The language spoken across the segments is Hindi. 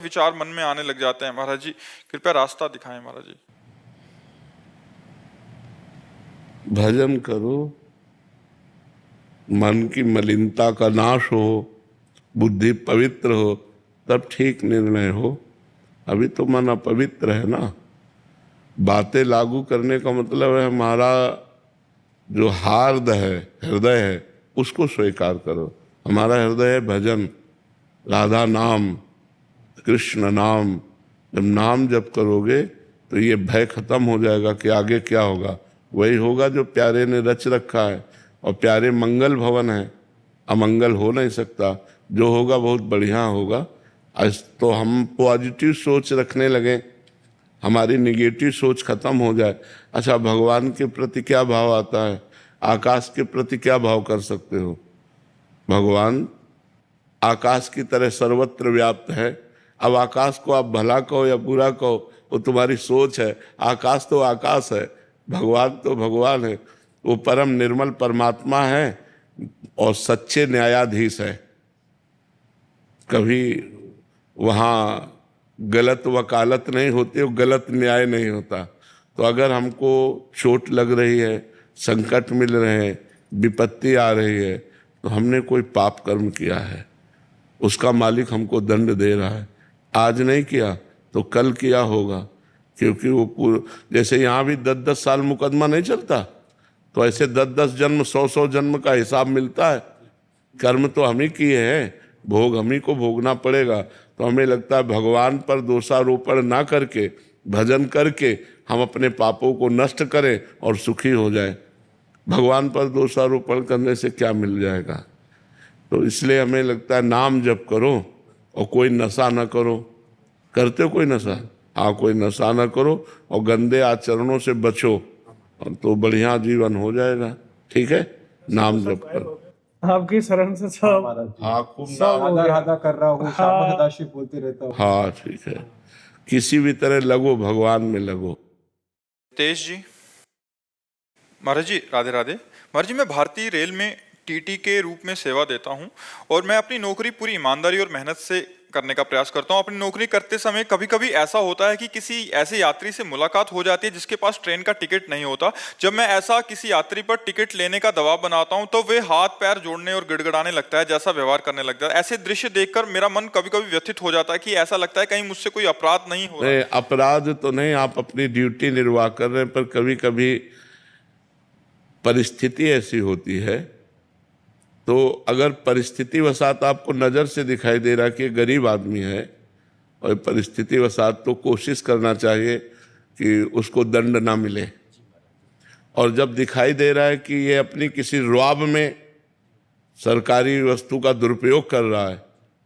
विचार मन में आने लग जाते हैं। महाराज जी कृपया रास्ता दिखाएं। महाराज जी भजन करो, मन की मलिनता का नाश हो, बुद्धि पवित्र हो, तब ठीक निर्णय हो। अभी तो मन अपवित्र है ना। बातें लागू करने का मतलब है हमारा जो हृदय है उसको स्वीकार करो। हमारा हृदय है भजन, राधा नाम, कृष्ण नाम। जब नाम जप करोगे तो ये भय खत्म हो जाएगा कि आगे क्या होगा। वही होगा जो प्यारे ने रच रखा है, और प्यारे मंगल भवन है, अमंगल हो नहीं सकता। जो होगा बहुत बढ़िया होगा। आज तो हम पॉजिटिव सोच रखने लगे, हमारी निगेटिव सोच खत्म हो जाए। अच्छा, भगवान के प्रति क्या भाव आता है, आकाश के प्रति क्या भाव कर सकते हो? भगवान आकाश की तरह सर्वत्र व्याप्त है। अब आकाश को आप भला कहो या बुरा कहो, वो तुम्हारी सोच है। आकाश तो आकाश है, भगवान तो भगवान है। वो परम निर्मल परमात्मा है और सच्चे न्यायाधीश है। कभी वहाँ गलत वकालत नहीं होती और गलत न्याय नहीं होता। तो अगर हमको चोट लग रही है, संकट मिल रहे हैं, विपत्ति आ रही है, तो हमने कोई पाप कर्म किया है, उसका मालिक हमको दंड दे रहा है। आज नहीं किया तो कल किया होगा, क्योंकि वो जैसे यहाँ भी 10-10 साल मुकदमा नहीं चलता, तो ऐसे 10-10 जन्म, 100-100 जन्म का हिसाब मिलता है। कर्म तो हम ही किए हैं, भोग हम ही को भोगना पड़ेगा। तो हमें लगता है भगवान पर दोषारोपण ना करके, भजन करके हम अपने पापों को नष्ट करें और सुखी हो जाए। भगवान पर दोषारोपण करने से क्या मिल जाएगा? तो इसलिए हमें लगता है नाम जप करो और कोई नशा ना करो। करते हो कोई नशा? हाँ, कोई नशा ना करो और गंदे आचरणों से बचो, और तो बढ़िया जीवन हो जाएगा। ठीक है, नाम जप करो। आपकी शरण से सब हाँ, खूब सब राधा कर रहा हूँ, शाम सदाशिव बोलते रहता हूँ। हाँ ठीक है, किसी भी तरह लगो, भगवान में लगो। तेज जी, महाराज जी राधे राधे। महाराज जी मैं भारतीय रेल में टीटी के रूप में सेवा देता हूं और मैं अपनी नौकरी पूरी ईमानदारी और मेहनत से करने का प्रयास करता हूं। अपनी नौकरी करते समय कभी कभी ऐसा होता है कि किसी ऐसे यात्री से मुलाकात हो जाती है जिसके पास ट्रेन का टिकट नहीं होता। जब मैं ऐसा किसी यात्री पर टिकट लेने का दबाव बनाता हूं तो वे हाथ पैर जोड़ने और गिड़गिड़ाने लगता है, जैसा व्यवहार करने लगता है। ऐसे दृश्य देखकर मेरा मन कभी कभी व्यथित हो जाता है कि ऐसा लगता है कहीं मुझसे कोई अपराध नहीं हो रहा। नहीं, अपराध तो नहीं, आप अपनी ड्यूटी निर्वाह कर रहे हैं, पर कभी कभी परिस्थिति ऐसी होती है। तो अगर परिस्थिति वसात आपको नज़र से दिखाई दे रहा कि गरीब आदमी है, और परिस्थिति वसात, तो कोशिश करना चाहिए कि उसको दंड ना मिले। और जब दिखाई दे रहा है कि ये अपनी किसी रुआब में सरकारी वस्तु का दुरुपयोग कर रहा है,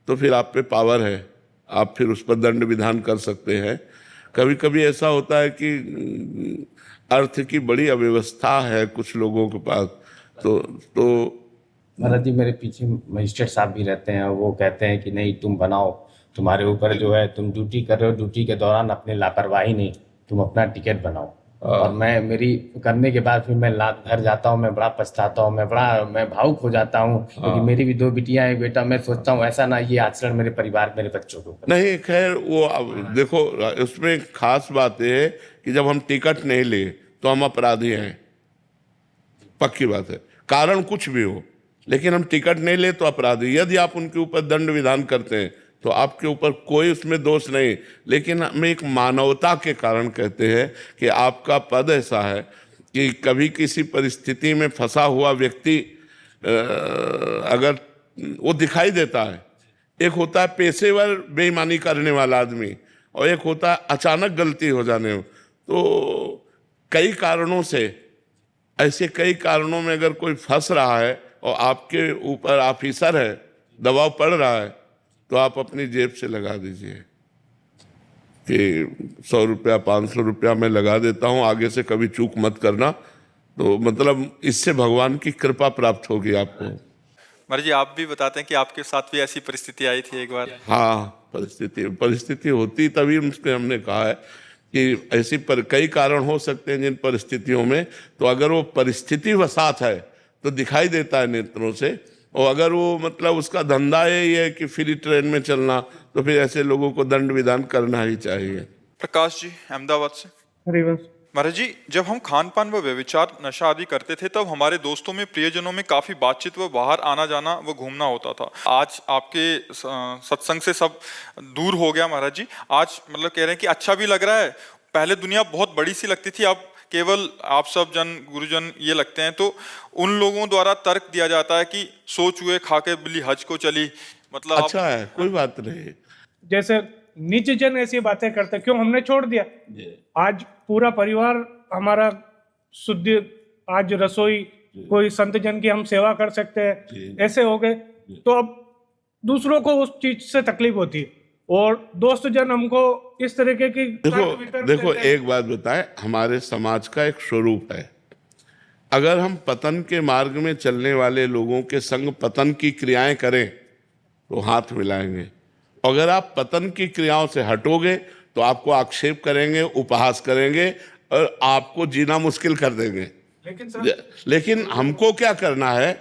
तो फिर आप पे पावर है, आप फिर उस पर दंड विधान कर सकते हैं। कभी कभी ऐसा होता है कि अर्थ की बड़ी अव्यवस्था है कुछ लोगों के पास, तो महाराज जी मेरे पीछे मजिस्ट्रेट साहब भी रहते हैं, वो कहते हैं कि नहीं तुम बनाओ, तुम्हारे ऊपर जो है, तुम ड्यूटी कर रहे हो, ड्यूटी के दौरान अपनी लापरवाही नहीं, तुम अपना टिकट बनाओ। और मैं मेरी करने के बाद फिर मैं घर जाता हूँ, मैं बड़ा पछताता हूँ, मैं भावुक हो जाता हूँ, क्योंकि मेरी भी 2 बिटियां हैं, बेटा। मैं सोचता हूँ ऐसा ना ये आचरण मेरे परिवार, मेरे बच्चों को नहीं। खैर वो अब देखो, उसमें खास बात यह है कि जब हम टिकट नहीं ले तो हम अपराधी हैं, पक्की बात है, कारण कुछ भी हो, लेकिन हम टिकट नहीं ले तो अपराधी। यदि आप उनके ऊपर दंड विधान करते हैं तो आपके ऊपर कोई उसमें दोष नहीं, लेकिन हम एक मानवता के कारण कहते हैं कि आपका पद ऐसा है कि कभी किसी परिस्थिति में फंसा हुआ व्यक्ति अगर वो दिखाई देता है, एक होता है पेशेवर बेईमानी करने वाला आदमी, और एक होता है अचानक गलती हो जाने। तो कई कारणों से, ऐसे कई कारणों में अगर कोई फंस रहा है और आपके ऊपर ऑफिसर है, दबाव पड़ रहा है, तो आप अपनी जेब से लगा दीजिए कि 100 रुपया 500 रुपया मैं लगा देता हूँ, आगे से कभी चूक मत करना। तो मतलब इससे भगवान की कृपा प्राप्त होगी आपको। महाराज जी आप भी बताते हैं कि आपके साथ भी ऐसी परिस्थिति आई थी एक बार। हाँ, परिस्थिति होती, तभी हमने कहा है कि ऐसी कई कारण हो सकते हैं जिन परिस्थितियों में, तो अगर वो परिस्थिति वसात है तो दिखाई देता है नेत्रों से, और अगर वो मतलब उसका धंधा ये है कि फ्री ट्रेन में चलना, तो फिर ऐसे लोगों को दंड विधान करना ही चाहिए। प्रकाश जी अहमदाबाद से। हरिवंश। महाराज जी, जब हम खान पान व व्यभिचार नशा आदि करते थे तब हमारे दोस्तों में प्रियजनों में काफी बातचीत व बाहर आना जाना व घूमना होता था। आज आपके सत्संग से सब दूर हो गया महाराज जी। आज मतलब कह रहे हैं कि अच्छा भी लग रहा है। पहले दुनिया बहुत बड़ी सी लगती थी, अब केवल आप सब जन गुरुजन ये लगते हैं। तो उन लोगों द्वारा तर्क दिया जाता है कि सो चूहे खा के बिल्ली हज को चली, मतलब अच्छा है, कोई बात नहीं। जैसे नीच जन ऐसी बातें करते, क्यों हमने छोड़ दिया। आज पूरा परिवार हमारा शुद्ध, आज रसोई कोई संत जन की हम सेवा कर सकते हैं, ऐसे हो गए। तो अब दूसरों को उस चीज से तकलीफ होती है, और दोस्त जन हमको इस तरीके की देखो एक बात बताएं, हमारे समाज का एक स्वरूप है, अगर हम पतन के मार्ग में चलने वाले लोगों के संग पतन की क्रियाएं करें तो हाथ मिलाएंगे। अगर आप पतन की क्रियाओं से हटोगे तो आपको आक्षेप करेंगे, उपहास करेंगे और आपको जीना मुश्किल कर देंगे। लेकिन हमको क्या करना है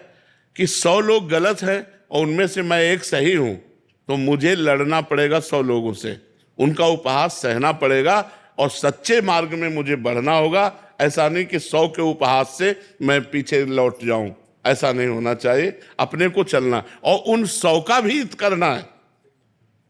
कि 100 लोग गलत हैं और उनमें से मैं एक सही हूं, तो मुझे लड़ना पड़ेगा 100 लोगों से, उनका उपहास सहना पड़ेगा और सच्चे मार्ग में मुझे बढ़ना होगा। ऐसा नहीं कि 100 के उपहास से मैं पीछे लौट जाऊं, ऐसा नहीं होना चाहिए। अपने को चलना और उन 100 का भी हित करना है।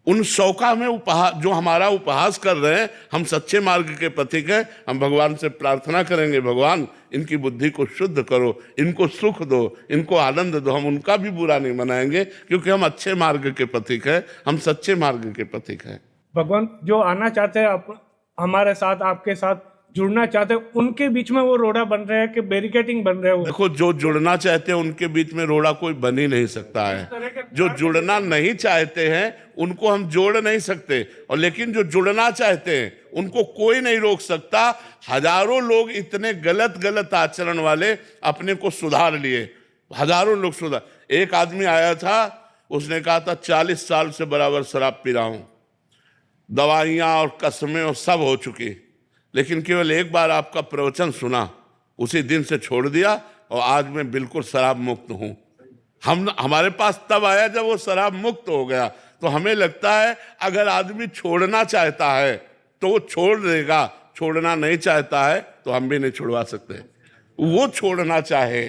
उन 100 का हमें उपहास, जो हमारा उपहास कर रहे हैं, हम सच्चे मार्ग के पथिक हैं। हम भगवान से प्रार्थना करेंगे, भगवान इनकी बुद्धि को शुद्ध करो, इनको सुख दो, इनको आनंद दो। हम उनका भी बुरा नहीं मनाएंगे, क्योंकि हम अच्छे मार्ग के पथिक हैं, हम सच्चे मार्ग के पथिक हैं। भगवान जो आना चाहते हैं आप हमारे साथ, आपके साथ जुड़ना चाहते हैं, उनके बीच में वो रोड़ा बन रहे हैं कि बैरिकेडिंग बन रहे हो। देखो, जो जुड़ना चाहते हैं उनके बीच में रोड़ा कोई बन ही नहीं सकता है। जो जुड़ना नहीं चाहते हैं उनको हम जोड़ नहीं सकते, और लेकिन जो जुड़ना चाहते हैं उनको कोई नहीं रोक सकता। हजारों लोग इतने गलत गलत आचरण वाले अपने को सुधार लिए, हजारों लोग सुधार। एक आदमी आया था, उसने कहा था 40 साल से बराबर शराब पी रहा हूं, दवाइयां और कसमें और सब हो चुकी, लेकिन केवल एक बार आपका प्रवचन सुना, उसी दिन से छोड़ दिया और आज मैं बिल्कुल शराब मुक्त हूं। हमारे पास तब आया जब वो शराब मुक्त हो गया। तो हमें लगता है अगर आदमी छोड़ना चाहता है तो वो छोड़ देगा, छोड़ना नहीं चाहता है तो हम भी नहीं छुड़वा सकते। वो छोड़ना चाहे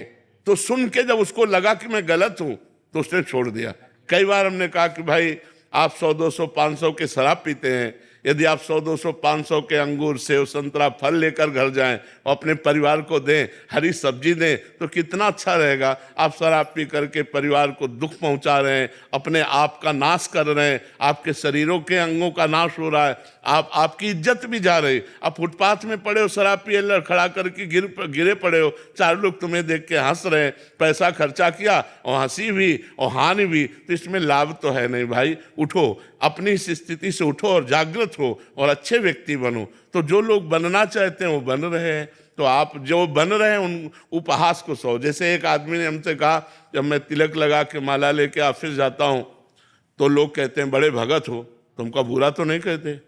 तो सुन के जब उसको लगा कि मैं गलत हूं तो उसने छोड़ दिया। कई बार हमने कहा कि भाई आप 100, 200, 500 के शराब पीते हैं, यदि आप 100, 200, 500 के अंगूर, सेव, संतरा, फल लेकर घर जाएं और अपने परिवार को दें, हरी सब्जी दें, तो कितना अच्छा रहेगा। आप शराब पी करके परिवार को दुख पहुंचा रहे हैं, अपने आप का नाश कर रहे हैं, आपके शरीरों के अंगों का नाश हो रहा है, आपकी इज्जत भी जा रही। आप फुटपाथ में पड़े हो, शराब पिए लड़खड़ा करके गिरे पड़े हो, 4 लोग तुम्हें देख के हंस रहे हैं, पैसा खर्चा किया और हंसी भी और हानि भी, तो इसमें लाभ तो है नहीं। भाई उठो, अपनी इस स्थिति से उठो और जागृत हो और अच्छे व्यक्ति बनो। तो जो लोग बनना चाहते हैं वो बन रहे हैं, तो आप जो बन रहे हैं उन उपहास को सो। जैसे एक आदमी ने हमसे कहा, जब मैं तिलक लगा के माला लेके ऑफिस जाता हूं तो लोग कहते हैं बड़े भगत हो, तुमका बुरा तो नहीं कहते।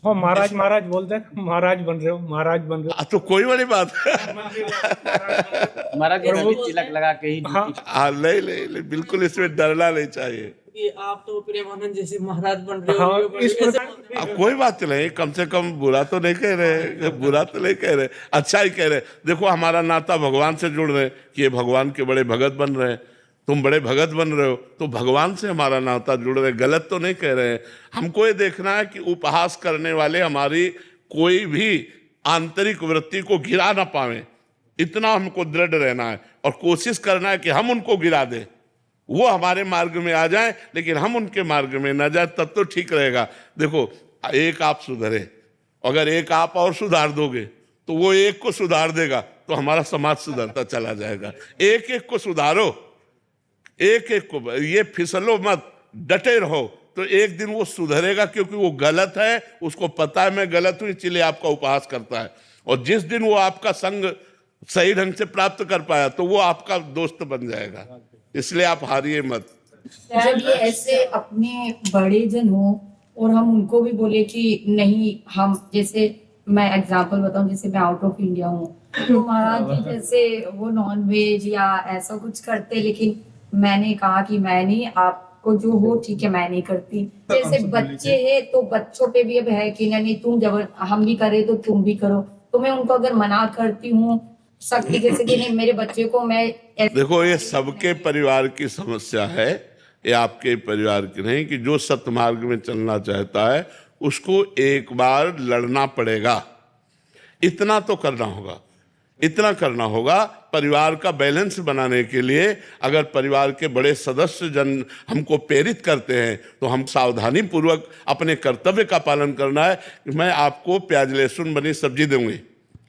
हाँ, महाराज महाराज बोलते हैं, महाराज बन रहे हो, महाराज बन रहे हो। तो कोई बड़ी बात महाराज तिलक लगा के ही नहीं, बिल्कुल इसमें डरना नहीं चाहिए। आप तो प्रेमानंद जैसे महाराज बन रहे हाँ, हो। इस प्रकार कोई बात नहीं, कम से कम बुरा तो नहीं कह रहे, बुरा तो नहीं कह रहे, अच्छा ही कह रहे। देखो हमारा नाता भगवान से जुड़ रहे कि ये भगवान के बड़े भगत बन रहे हैं, तुम बड़े भगत बन रहे हो, तो भगवान से हमारा नाता जुड़ रहे, गलत तो नहीं कह रहे हैं। हमको ये देखना है कि उपहास करने वाले हमारी कोई भी आंतरिक वृत्ति को गिरा ना पावे, इतना हमको दृढ़ रहना है और कोशिश करना है कि हम उनको गिरा दें, वो हमारे मार्ग में आ जाए लेकिन हम उनके मार्ग में ना जाए, तब तो ठीक रहेगा। देखो, एक आप सुधरे, अगर एक आप और सुधार दोगे तो वो एक को सुधार देगा, तो हमारा समाज सुधरता चला जाएगा। एक एक को सुधारो, एक एक को, ये फिसलो मत, डटे रहो, तो एक दिन वो सुधरेगा, क्योंकि वो गलत है, उसको पता है मैं गलत हूं, इसलिए आपका उपहास करता है। और जिस दिन वो आपका संग सही ढंग से प्राप्त कर पाया तो वो आपका दोस्त बन जाएगा। इसलिए आप हारिए मत। जब ये ऐसे अपने बड़े जन हो और हम उनको भी बोले कि नहीं, हम जैसे मैं एग्जांपल बताऊं, जैसे मैं आउट ऑफ इंडिया हूँ, तो महाराज जी जैसे वो नॉन वेज या ऐसा कुछ करते, लेकिन मैंने कहा कि मैं नहीं, आपको जो हो ठीक है, मैं नहीं करती। जैसे बच्चे हैं तो बच्चों पे भी अब है कि नहीं तुम जबर, हम भी करे तो तुम भी करो। तो मैं उनको अगर मना करती हूँ सख्ती, जैसे कि नहीं मेरे बच्चे को मैं देखो ये सबके परिवार की समस्या है, ये आपके परिवार की नहीं, कि जो सत्मार्ग में चलना चाहता है उसको एक बार लड़ना पड़ेगा। इतना तो करना होगा, इतना करना होगा। परिवार का बैलेंस बनाने के लिए अगर परिवार के बड़े सदस्य जन हमको प्रेरित करते हैं तो हम सावधानी पूर्वक अपने कर्तव्य का पालन करना है। मैं आपको प्याज लहसुन बनी सब्जी दूंगी,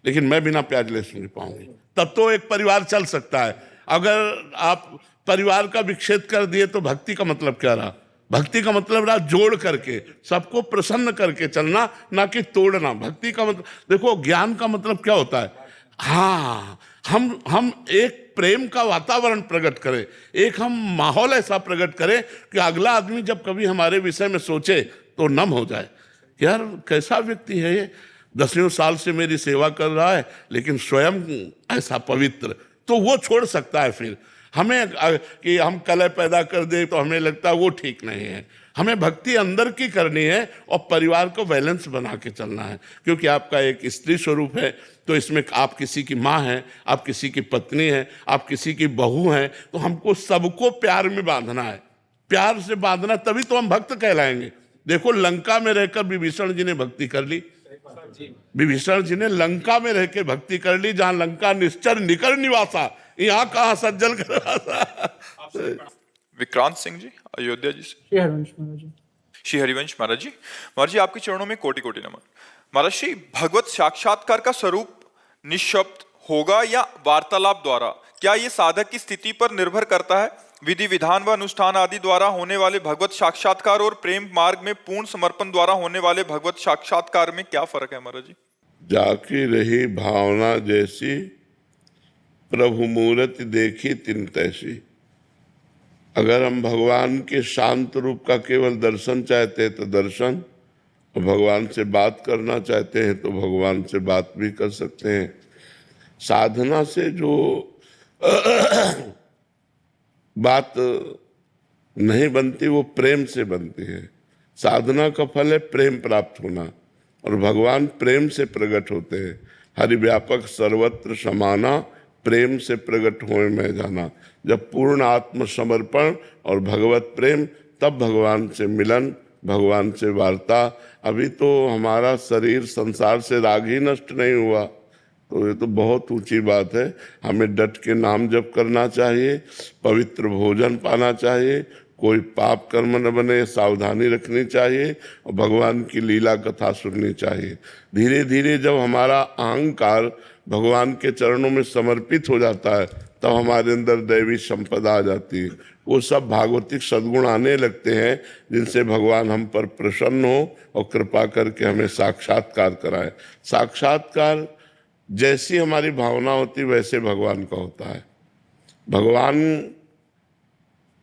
लेकिन मैं बिना प्याज लहसुन नहीं पाऊंगी, तब तो एक परिवार चल सकता है। अगर आप परिवार का विच्छेद कर दिए तो भक्ति का मतलब क्या रहा? भक्ति का मतलब रहा जोड़ करके, सबको प्रसन्न करके चलना, ना कि तोड़ना। भक्ति का मतलब, देखो ज्ञान का मतलब क्या होता है? हाँ, हम एक प्रेम का वातावरण प्रकट करें, एक हम माहौल ऐसा प्रकट करें कि अगला आदमी जब कभी हमारे विषय में सोचे तो नम हो जाए, यार कैसा व्यक्ति है ये, 10 साल से मेरी सेवा कर रहा है लेकिन स्वयं ऐसा पवित्र। तो वो छोड़ सकता है। फिर हमें कि हम कलह पैदा कर दे तो हमें लगता है वो ठीक नहीं है। हमें भक्ति अंदर की करनी है और परिवार को बैलेंस बना के चलना है। क्योंकि आपका एक स्त्री स्वरूप है, तो इसमें आप किसी की माँ हैं, आप किसी की पत्नी हैं, आप किसी की बहू हैं, तो हमको सबको प्यार में बांधना है। प्यार से बांधना, तभी तो हम भक्त कहलाएंगे। देखो लंका में रहकर विभीषण जी ने भक्ति कर ली, विभीषण जी ने लंका में रहकर भक्ति कर ली, जहां लंका निश्चर निकर निवासा, यहाँ कहाँ सज्जल कर। विक्रांत सिंह जी अयोध्या जी से। श्री हरिवंश महाराज जी। श्री हरिवंश महाराज जी, महाराज जी आपके चरणों में कोटि कोटि नमन। महाराज जी, भगवत साक्षात्कार का स्वरूप निःशब्द होगा या वार्तालाप द्वारा? क्या ये साधक की स्थिति पर निर्भर करता है? विधि विधान व अनुष्ठान आदि द्वारा होने वाले भगवत साक्षात्कार और प्रेम मार्ग में पूर्ण समर्पण द्वारा होने वाले भगवत साक्षात्कार में क्या फर्क है महाराज जी? जाकी रही भावना जैसी, प्रभु मूर्ति देखी तिन तैसी। अगर हम भगवान के शांत रूप का केवल दर्शन चाहते हैं तो दर्शन, और भगवान से बात करना चाहते हैं तो भगवान से बात भी कर सकते हैं। साधना से जो बात नहीं बनती वो प्रेम से बनती है। साधना का फल है प्रेम प्राप्त होना, और भगवान प्रेम से प्रकट होते हैं। हरि व्यापक सर्वत्र समाना, प्रेम से प्रकट होए मैं जाना। जब पूर्ण आत्म समर्पण और भगवत प्रेम, तब भगवान से मिलन, भगवान से वार्ता। अभी तो हमारा शरीर संसार से राग ही नष्ट नहीं हुआ, तो ये तो बहुत ऊंची बात है। हमें डट के नाम जप करना चाहिए, पवित्र भोजन पाना चाहिए, कोई पाप कर्म न बने, सावधानी रखनी चाहिए, और भगवान की लीला कथा सुननी चाहिए। धीरे धीरे जब हमारा अहंकार भगवान के चरणों में समर्पित हो जाता है, तब हमारे अंदर दैवी संपदा आ जाती है। वो सब भागवतिक सद्गुण आने लगते हैं, जिनसे भगवान हम पर प्रसन्न हो और कृपा करके हमें साक्षात्कार कराए। साक्षात्कार जैसी हमारी भावना होती वैसे भगवान का होता है। भगवान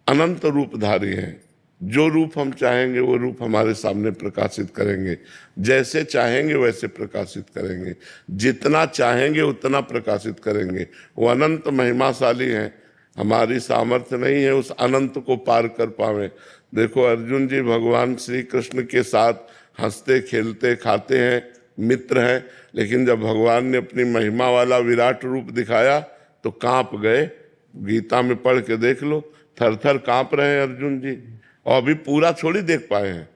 अनंत रूपधारी हैं, जो रूप हम चाहेंगे वो रूप हमारे सामने प्रकाशित करेंगे, जैसे चाहेंगे वैसे प्रकाशित करेंगे, जितना चाहेंगे उतना प्रकाशित करेंगे। वो अनंत महिमाशाली हैं, हमारी सामर्थ्य नहीं है उस अनंत को पार कर पावे। देखो अर्जुन जी भगवान श्री कृष्ण के साथ हंसते खेलते खाते हैं, मित्र हैं, लेकिन जब भगवान ने अपनी महिमा वाला विराट रूप दिखाया तो कांप गए। गीता में पढ़ के देख लो, थर थर कांप रहे हैं अर्जुन जी, और अभी पूरा थोड़ी देख पाए हैं।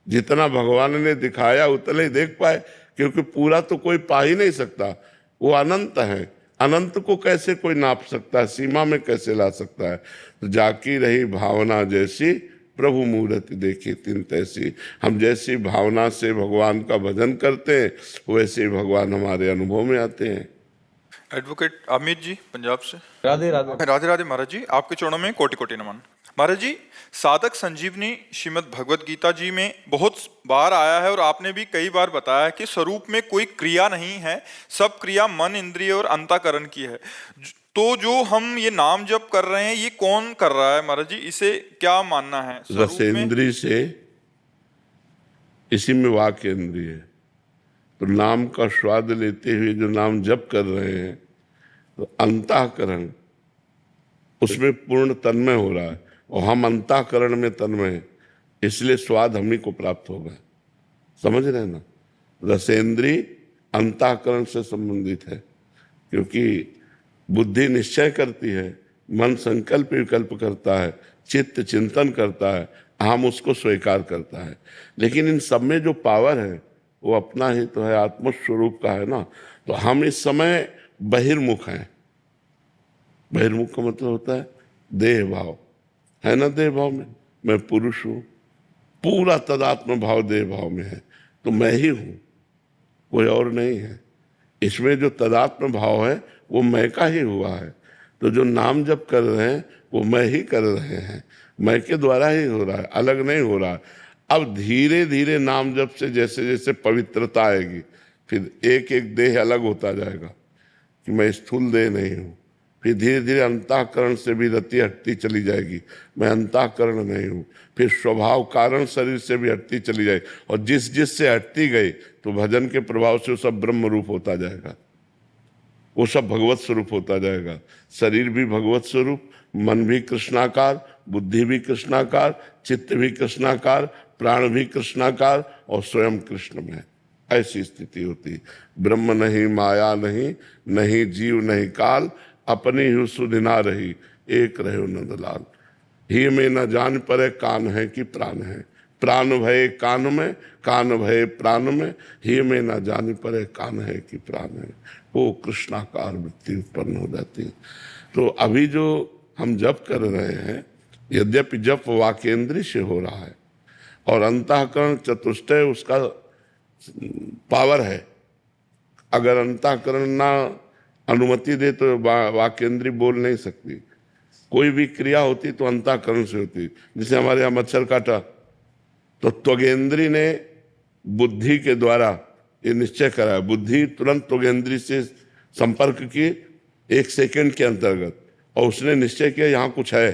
जितना भगवान ने दिखाया उतना ही देख पाए, क्योंकि पूरा तो कोई पा ही नहीं सकता। वो अनंत है, अनंत को कैसे कोई नाप सकता है, सीमा में कैसे ला सकता है। तो जाकी रही भावना जैसी, प्रभु मूर्ति देखी तिन तैसी। हम जैसी भावना से भगवान का भजन करते हैं वैसे ही भगवान हमारे अनुभव में आते हैं। एडवोकेट अमित जी पंजाब से। राधे राधे। राधे राधे महाराज जी, आपके चरणों में कोटि कोटि नमन। महाराज जी, साधक संजीवनी श्रीमद् भगवत गीता जी में बहुत बार आया है, और आपने भी कई बार बताया कि स्वरूप में कोई क्रिया नहीं है, सब क्रिया मन, इंद्रिय और अंतःकरण की है। तो जो हम ये नाम जप कर रहे हैं, ये कौन कर रहा है महाराज जी? इसे क्या मानना है? रसेंद्रिय से, इसी में वाक्य इंद्रिय है। तो नाम का स्वाद लेते हुए जो नाम जप कर रहे हैं, तो अंतःकरण उसमें पूर्ण तन्मय हो रहा है, और हम अंतःकरण में तन्मय हैं, इसलिए स्वाद हम ही को प्राप्त होगा। समझ रहे हैं ना? रसेंद्री अंतःकरण से संबंधित है, क्योंकि बुद्धि निश्चय करती है, मन संकल्प विकल्प करता है, चित्त चिंतन करता है, हम उसको स्वीकार करता है। लेकिन इन सब में जो पावर है वो अपना ही तो है, आत्मस्वरूप का है ना। तो हम इस समय बहिर्मुख हैं। बहिर्मुख का मतलब होता है देह भाव, है ना? देह भाव में मैं पुरुष हूँ, पूरा तदात्म भाव देह भाव में है, तो मैं ही हूँ, कोई और नहीं है। इसमें जो तदात्म भाव है वो मैं का ही हुआ है। तो जो नाम जप कर रहे हैं वो मैं ही कर रहे हैं, मैं के द्वारा ही हो रहा है, अलग नहीं हो रहा है। अब धीरे धीरे नाम जप से जैसे जैसे पवित्रता आएगी, फिर एक एक देह अलग होता जाएगा कि मैं स्थूल देह नहीं हूँ। फिर धीरे धीरे अंतःकरण से भी रति हटती चली जाएगी, मैं अंतःकरण नहीं हूँ। फिर स्वभाव कारण शरीर से भी हटती चली जाएगी, और जिस जिस से हटती गई तो भजन के प्रभाव से वो सब ब्रह्म रूप होता जाएगा, वो सब भगवत स्वरूप होता जाएगा। शरीर भी भगवत स्वरूप, मन भी कृष्णाकार, बुद्धि भी कृष्णाकार, चित्त भी कृष्णाकार, प्राण भी कृष्णाकार, और स्वयं कृष्ण में। ऐसी स्थिति होती है। ब्रह्म नहीं, माया नहीं, नहीं जीव नहीं काल, अपनी ही सुधिना रही, एक रहे नंदलाल। ही में न जान परे कान है कि प्राण है, प्राण भय कान में, कान भय प्राण में, ही में न जान परे कान है कि प्राण है। वो कृष्णाकार वृत्ति उत्पन्न हो जाती है। तो अभी जो हम जप कर रहे हैं, यद्यपि जप वाक्येंद्रिय से हो रहा है, और अंतःकरण चतुष्टय उसका पावर है। अगर अंतःकरण ना अनुमति दे तो वाक्येंद्रिय बोल नहीं सकती। कोई भी क्रिया होती तो अंतःकरण से होती। जैसे हमारे यहाँ मच्छर काटा तो त्वगेंद्री ने बुद्धि के द्वारा ये निश्चय करा, बुद्धि तुरंत त्वगेंद्री से संपर्क की 1 सेकंड के अंतर्गत, और उसने निश्चय किया यहाँ कुछ है।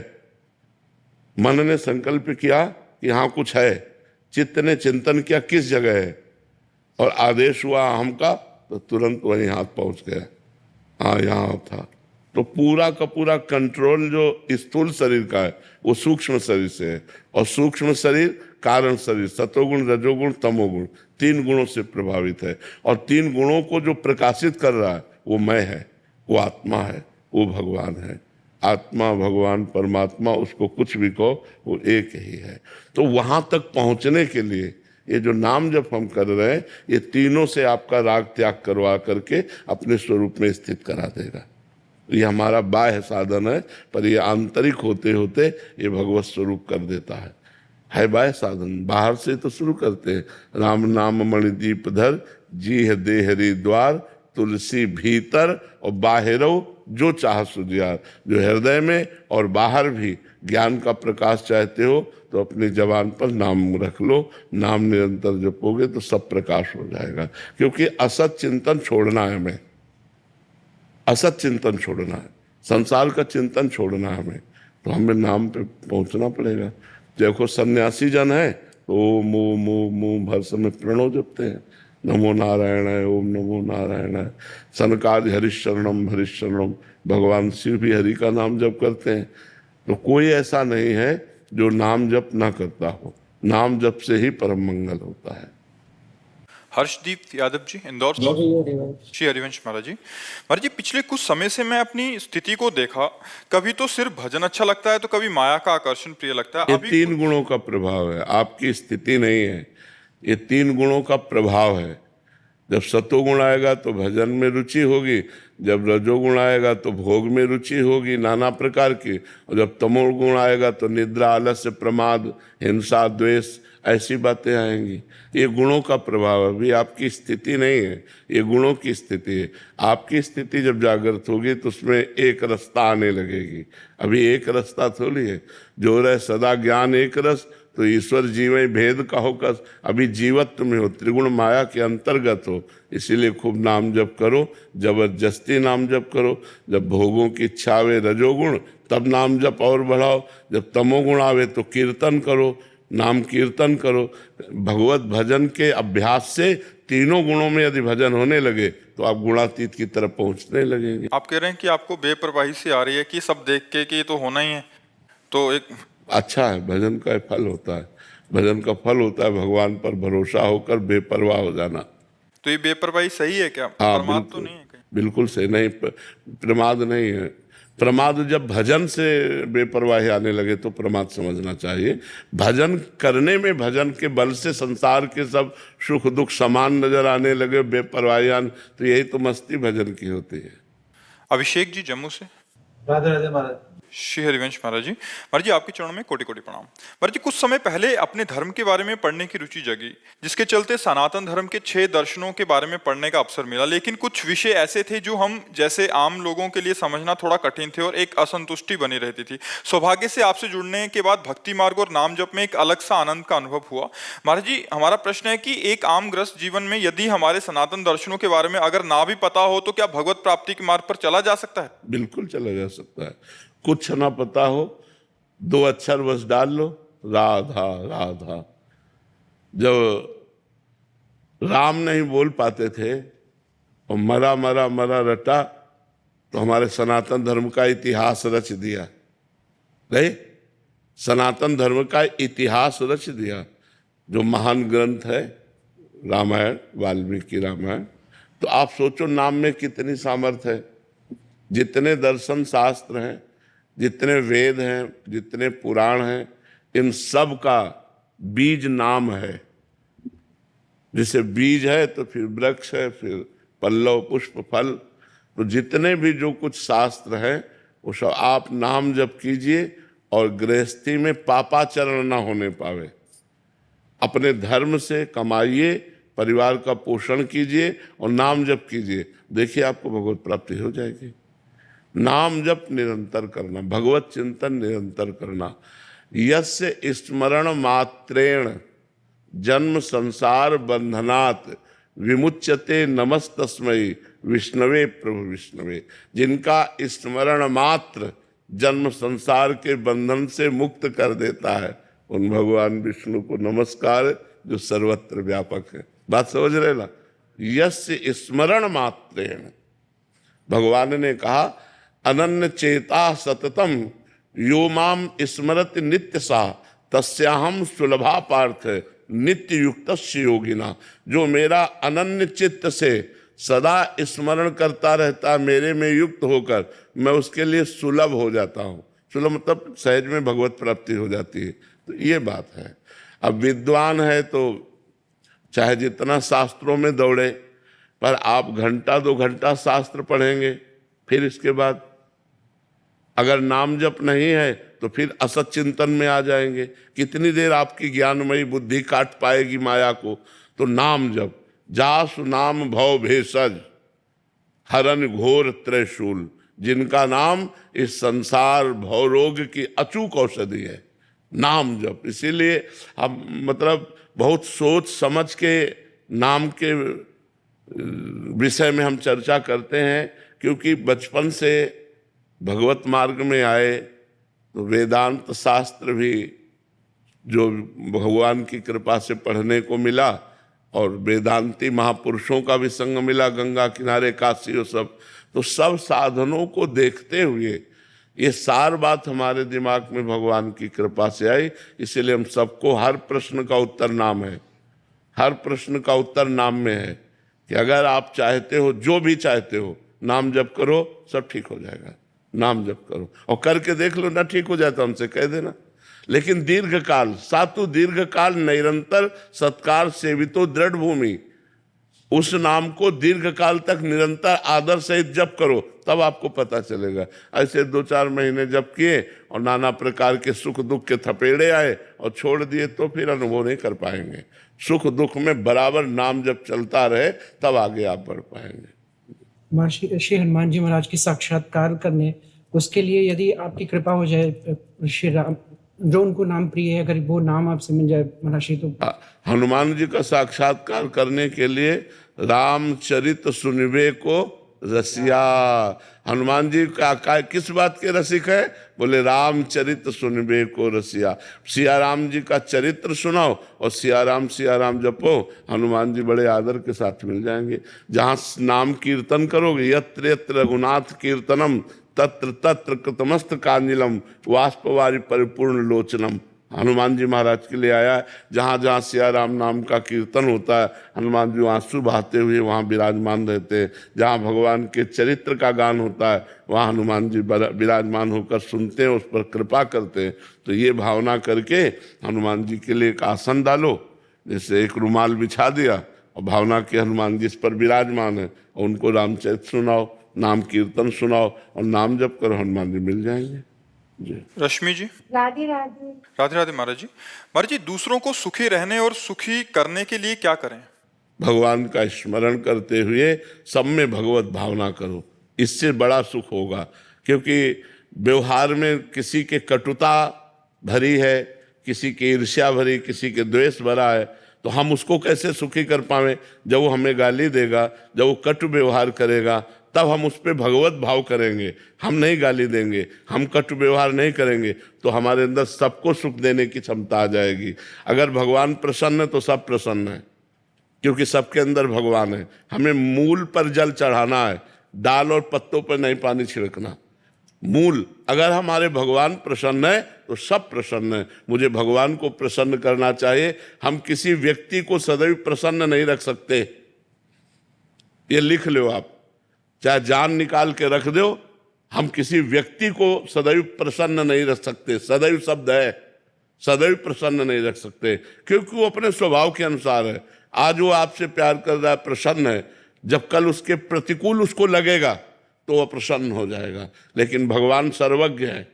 मन ने संकल्प किया कि यहाँ कुछ है, चित्त ने चिंतन किया किस जगह है, और आदेश हुआ अहम का, तो तुरंत वहीं हाथ पहुंच गया, हाँ यहाँ था। तो पूरा का पूरा कंट्रोल जो स्थूल शरीर का है वो सूक्ष्म शरीर से है, और सूक्ष्म शरीर कारण शरीर, सतोगुण रजोगुण तमोगुण 3 गुणों से प्रभावित है। और 3 गुणों को जो प्रकाशित कर रहा है वो मैं है, वो आत्मा है, वो भगवान है। आत्मा भगवान परमात्मा, उसको कुछ भी कहो वो एक ही है। तो वहां तक पहुंचने के लिए ये जो नाम जप हम कर रहे हैं, ये तीनों से आपका राग त्याग करवा करके अपने स्वरूप में स्थित करा देगा। ये हमारा बाह्य साधन है, पर ये आंतरिक होते होते ये भगवत स्वरूप कर देता है बाह्य साधन। बाहर से तो शुरू करते हैं, राम नाम मणिदीप धर, जी है देहरी द्वार, तुलसी भीतर और बाहरो जो चाह सुजियार। जो हृदय में और बाहर भी ज्ञान का प्रकाश चाहते हो तो अपनी जबान पर नाम रख लो, नाम निरंतर जपोगे तो सब प्रकाश हो जाएगा। क्योंकि असत चिंतन छोड़ना है हमें, असत चिंतन छोड़ना है, संसार का चिंतन छोड़ना है हमें, तो हमें नाम पे पहुंचना पड़ेगा। देखो सन्यासी जन है तो ओम ओम ओम ओम भर समय प्रणव जपते हैं, नमो नारायण है, ओम नमो नारायण है। सनकादि हरिशरणम हरिशरणम, भगवान शिव भी हरि का नाम जप करते हैं। तो कोई ऐसा नहीं है जो नाम जप ना करता हो, नाम जप से ही परम मंगल होता है। हर्षदीप यादव जी, इंदौर से। श्री हरिवंश महाराज जी, पिछले कुछ समय से मैं अपनी स्थिति को देखा, कभी तो सिर्फ भजन अच्छा लगता है तो कभी माया का आकर्षण प्रिय लगता है। ये अभी 3 गुणों का प्रभाव है, आपकी स्थिति नहीं है, ये 3 गुणों का प्रभाव है। जब सतोगुण आएगा तो भजन में रुचि होगी, जब रजोगुण आएगा तो भोग में रुचि होगी नाना प्रकार की, और जब तमोगुण आएगा तो निद्रा आलस्य प्रमाद हिंसा द्वेष ऐसी बातें आएंगी। ये गुणों का प्रभाव है, अभी आपकी स्थिति नहीं है, ये गुणों की स्थिति है। आपकी स्थिति जब जागृत होगी तो उसमें एक रस्ता आने लगेगी। अभी एक रास्ता थोड़ी है, जो रहे सदा ज्ञान एक रस, तो ईश्वर जीव भेद कहो कस। अभी जीवत्व में हो, त्रिगुण माया के अंतर्गत हो, इसीलिए खूब नाम जप करो, जबरदस्ती नाम जप करो। जब भोगों की इच्छा आवे रजोगुण तब नाम जप और बढ़ाओ, जब तमोगुण आवे तो कीर्तन करो, नाम कीर्तन करो। भगवत भजन के अभ्यास से तीनों गुणों में यदि भजन होने लगे तो आप गुणातीत की तरफ पहुंचने लगेंगे। आप कह रहे हैं कि आपको बेपरवाही से आ रही है कि सब देख के कि ये तो होना ही है, तो एक अच्छा है, भजन का फल होता है। भजन का फल होता है भगवान पर भरोसा होकर बेपरवाह हो जाना। तो ये बेपरवाही सही है क्या? हाँ प्रमाद तो बिल्कुल, नहीं है कहीं? बिल्कुल सही नहीं, प्रमाद नहीं है। प्रमाद जब भजन से बेपरवाही आने लगे तो प्रमाद समझना चाहिए। भजन करने में भजन के बल से संसार के सब सुख दुख समान नजर आने लगे, बेपरवाही आने, तो यही तो मस्ती भजन की होती है। अभिषेक जी जम्मू से। राधे राधे महाराज। श्री हरिवंश महाराज जी आपके चरणों में कोटि कोटि प्रणाम। महाराज जी, कुछ समय पहले अपने धर्म के बारे में पढ़ने की रुचि जगी, जिसके चलते सनातन धर्म के 6 दर्शनों के बारे में पढ़ने का अवसर मिला। लेकिन कुछ विषय ऐसे थे जो हम जैसे आम लोगों के लिए समझना थोड़ा कठिन थे और एक असंतुष्टि बनी रहती थी। सौभाग्य से आपसे जुड़ने के बाद भक्ति मार्ग और नाम जप में एक अलग सा आनंद का अनुभव हुआ। महाराज जी, हमारा प्रश्न है कि एक आम ग्रस्त जीवन में यदि हमारे सनातन दर्शनों के बारे में अगर ना भी पता हो तो क्या भगवत प्राप्ति के मार्ग पर चला जा सकता है? बिल्कुल चला जा सकता है। कुछ ना पता हो, 2 अक्षर बस डाल लो, राधा राधा। जब राम नहीं बोल पाते थे और मरा मरा मरा रटा, तो हमारे सनातन धर्म का इतिहास रच दिया। नहीं, सनातन धर्म का इतिहास रच दिया। जो महान ग्रंथ है रामायण, वाल्मीकि रामायण, तो आप सोचो नाम में कितनी सामर्थ्य है। जितने दर्शन शास्त्र हैं, जितने वेद हैं, जितने पुराण हैं, इन सब का बीज नाम है। जैसे बीज है तो फिर वृक्ष है, फिर पल्लव पुष्प फल। तो जितने भी जो कुछ शास्त्र हैं वो सब आप नाम जप कीजिए और गृहस्थी में पापाचरण ना होने पावे। अपने धर्म से कमाइए, परिवार का पोषण कीजिए और नाम जप कीजिए, देखिए आपको भगवत प्राप्ति हो जाएगी। नाम जप निरंतर करना, भगवत चिंतन निरंतर करना। यस्य स्मरण मात्रेण जन्म संसार बंधनात् विमुच्यते नमस्तस्मै विष्णवे प्रभु विष्णवे। जिनका स्मरण मात्र जन्म संसार के बंधन से मुक्त कर देता है, उन भगवान विष्णु को नमस्कार, जो सर्वत्र व्यापक है। बात समझ रहे ना? यस्य स्मरण मात्रेण, भगवान ने कहा अनन्य चेता सततम यो माम स्मरति नित्य सा तस्याहम सुलभा पार्थ नित्य युक्तस्य योगिना। जो मेरा अनन्य चित्त से सदा स्मरण करता रहता, मेरे में युक्त होकर, मैं उसके लिए सुलभ हो जाता हूँ। सुलभ मतलब सहज में भगवत प्राप्ति हो जाती है। तो ये बात है। अब विद्वान है तो चाहे जितना शास्त्रों में दौड़े, पर आप घंटा 2 घंटा शास्त्र पढ़ेंगे, फिर इसके बाद अगर नाम जप नहीं है तो फिर असत चिंतन में आ जाएंगे। कितनी देर आपकी ज्ञानमयी बुद्धि काट पाएगी माया को? तो नाम जप। जासु नाम भव भेषज हरन घोर त्रैशूल। जिनका नाम इस संसार भव रोग की अचूक औषधि है, नाम जप। इसीलिए हम मतलब बहुत सोच समझ के नाम के विषय में हम चर्चा करते हैं, क्योंकि बचपन से भगवत मार्ग में आए तो वेदांत शास्त्र भी जो भगवान की कृपा से पढ़ने को मिला और वेदांती महापुरुषों का भी संग मिला, गंगा किनारे काशी और सब, तो सब साधनों को देखते हुए ये सार बात हमारे दिमाग में भगवान की कृपा से आई। इसीलिए हम सबको हर प्रश्न का उत्तर नाम है, हर प्रश्न का उत्तर नाम में है कि अगर आप चाहते हो, जो भी चाहते हो, नाम जप करो, सब ठीक हो जाएगा। नाम जप करो और करके देख लो, ना ठीक हो जाता हमसे कह देना। लेकिन दीर्घ काल, सातु दीर्घ काल निरंतर सत्कार सेवितो दृढ़ भूमि, उस नाम को दीर्घ काल तक निरंतर आदर सहित जप करो, तब आपको पता चलेगा। ऐसे 2-4 महीने जप किए और नाना प्रकार के सुख दुख के थपेड़े आए और छोड़ दिए तो फिर अनुभव नहीं कर पाएंगे। सुख दुख में बराबर नाम जब चलता रहे तब आगे आप बढ़ पाएंगे। महर्षि श्री हनुमान जी महाराज की साक्षात्कार करने, उसके लिए यदि आपकी कृपा हो जाए, श्री राम जो उनको नाम प्रिय है, अगर वो नाम आपसे मिल जाए महर्षि, तो हनुमान जी का साक्षात्कार करने के लिए रामचरित सुनिवे को रसिया। हनुमान जी का किस बात के रसिक है? बोले रामचरित सुनबे को रसिया। सिया राम जी का चरित्र सुनाओ और सिया राम जपो, हनुमान जी बड़े आदर के साथ मिल जाएंगे। जहाँ नाम कीर्तन करोगे, यत्र यत्र रघुनाथ कीर्तनम तत्र तत्र कृतमस्त कांजिलम वाष्पवारी परिपूर्ण लोचनम। हनुमान जी महाराज के लिए आया है। जहाँ जहाँ सिया राम नाम का कीर्तन होता है, हनुमान जी आंसू बहाते हुए वहाँ विराजमान रहते हैं। जहाँ भगवान के चरित्र का गान होता है, वहाँ हनुमान जी विराजमान होकर सुनते हैं, उस पर कृपा करते हैं। तो ये भावना करके हनुमान जी के लिए एक आसन डालो, जैसे एक रुमाल बिछा दिया और भावना के हनुमान जी इस पर विराजमान है, और उनको रामचरित सुनाओ, नाम कीर्तन सुनाओ और नाम जप करो, हनुमान जी मिल जाएंगे। जी। रश्मि जी। राधे राधे। राधे राधे महाराज जी। महाराज जी, दूसरों को सुखी रहने और सुखी करने के लिए क्या करें? भगवान का स्मरण करते हुए सब में भगवत भावना करो, इससे बड़ा सुख होगा। क्योंकि व्यवहार में किसी के कटुता भरी है, किसी की ईर्ष्या भरी, किसी के द्वेष भरा है, तो हम उसको कैसे सुखी कर पावे? जब वो हमें गाली देगा, जब वो कटु व्यवहार करेगा, तब हम उस पर भगवत भाव करेंगे। हम नहीं गाली देंगे, हम कटु व्यवहार नहीं करेंगे, तो हमारे अंदर सबको सुख देने की क्षमता आ जाएगी। अगर भगवान प्रसन्न है तो सब प्रसन्न है, क्योंकि सबके अंदर भगवान है। हमें मूल पर जल चढ़ाना है, डाल और पत्तों पर नहीं पानी छिड़कना। मूल, अगर हमारे भगवान प्रसन्न है तो सब प्रसन्न है। मुझे भगवान को प्रसन्न करना चाहिए। हम किसी व्यक्ति को सदैव प्रसन्न नहीं रख सकते, ये लिख लो आप, चाहे जान निकाल के रख दो। हम किसी व्यक्ति को सदैव प्रसन्न नहीं रख सकते, सदैव शब्द है, सदैव प्रसन्न नहीं रख सकते, क्योंकि वो अपने स्वभाव के अनुसार है। आज वो आपसे प्यार कर रहा है, प्रसन्न है, जब कल उसके प्रतिकूल उसको लगेगा तो वह प्रसन्न हो जाएगा। लेकिन भगवान सर्वज्ञ है,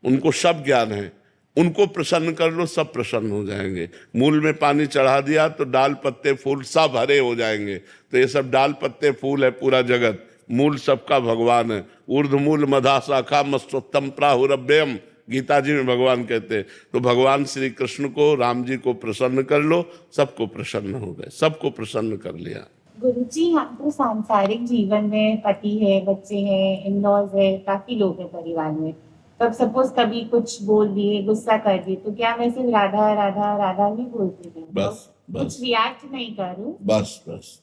उनको सब ज्ञान है, उनको प्रसन्न कर लो, सब प्रसन्न हो जाएंगे। मूल में पानी चढ़ा दिया तो डाल पत्ते फूल सब हरे हो जाएंगे। तो ये सब डाल पत्ते फूल है पूरा जगत, मूल सबका भगवान है। ऊर्ध्वमूल मधा शाखा मस्तोत्तम प्राहुरभ्यम, गीता जी में भगवान कहते हैं। तो भगवान श्री कृष्ण को, राम जी को प्रसन्न कर लो, सबको प्रसन्न हो गए, सबको प्रसन्न कर लिया। गुरुजी, हम तो सांसारिक जीवन में पति है, बच्चे हैं, इन लॉज है, काफी लोग हैं परिवार में। तो अब सपोज कभी कुछ बोल दिए, गुस्सा कर दिए, तो क्या मैं सिर्फ राधा राधा राधा ही बोलती हूँ? बस कुछ रिएक्ट नहीं करूँ? बस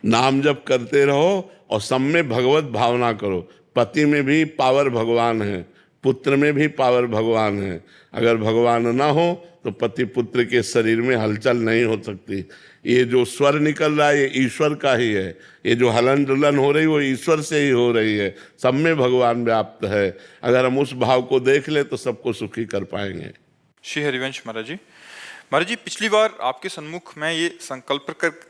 नाम जप करते रहो और सब में भगवत भावना करो। पति में भी पावर भगवान है, पुत्र में भी पावर भगवान है। अगर भगवान ना हो तो पति पुत्र के शरीर में हलचल नहीं हो सकती। ये जो स्वर निकल रहा है ये ईश्वर का ही है, ये जो हलन डुलन हो रही है वो ईश्वर से ही हो रही है। सब में भगवान व्याप्त है। अगर हम उस भाव को देख ले तो सबको सुखी कर पाएंगे। श्री हरिवंश महाराज जी। महाराज जी, पिछली बार आपके सन्मुख मैं ये संकल्प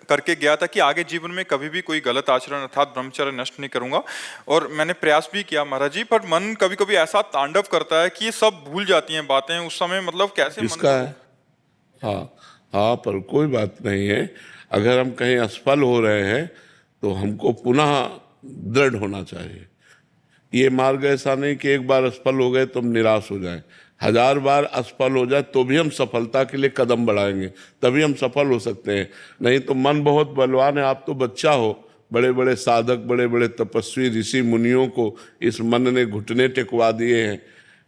करके गया था कि आगे जीवन में कभी भी कोई गलत आचरण अर्थात ब्रह्मचर्य नष्ट नहीं करूंगा, और मैंने प्रयास भी किया महाराज जी। पर मन कभी कभी ऐसा तांडव करता है कि ये सब भूल जाती हैं बातें उस समय, मतलब कैसे इसका है? हाँ, पर कोई बात नहीं है। अगर हम कहीं असफल हो रहे हैं तो हमको पुनः दृढ़ होना चाहिए। ये मार्ग ऐसा नहीं कि एक बार असफल हो गए तो हम निराश हो जाएं। 1000 बार असफल हो जाए तो भी हम सफलता के लिए कदम बढ़ाएंगे, तभी हम सफल हो सकते हैं। नहीं तो मन बहुत बलवान है। आप तो बच्चा हो, बड़े बड़े साधक, बड़े बड़े तपस्वी ऋषि मुनियों को इस मन ने घुटने टेकवा दिए हैं,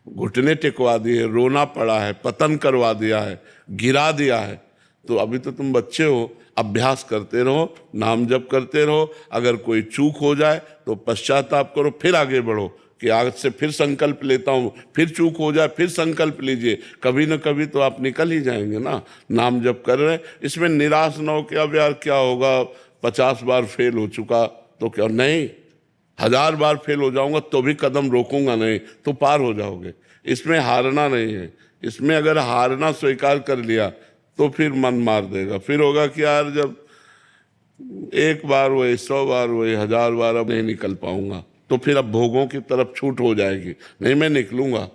घुटने टेकवा दिए, रोना पड़ा है, पतन करवा दिया है, गिरा दिया है। तो अभी तो तुम बच्चे हो, अभ्यास करते रहो, नाम जप करते रहो। अगर कोई चूक हो जाए तो पश्चाताप करो, फिर आगे बढ़ो कि आज से फिर संकल्प लेता हूँ, फिर चूक हो जाए फिर संकल्प लीजिए। कभी न कभी तो आप निकल ही जाएंगे ना। नाम जप कर रहे, इसमें निराश न हो कि अब यार क्या होगा, 50 बार फेल हो चुका तो क्या, नहीं, 1000 बार फेल हो जाऊंगा तो भी कदम रोकूंगा नहीं, तो पार हो जाओगे। इसमें हारना नहीं है। इसमें अगर हारना स्वीकार कर लिया तो फिर मन मार देगा। फिर होगा कि यार जब एक बार वही, 100 बार वही, 1000 बार अब नहीं निकल पाऊंगा, तो फिर अब भोगों की तरफ छूट हो जाएगी। नहीं, मैं निकलूंगा।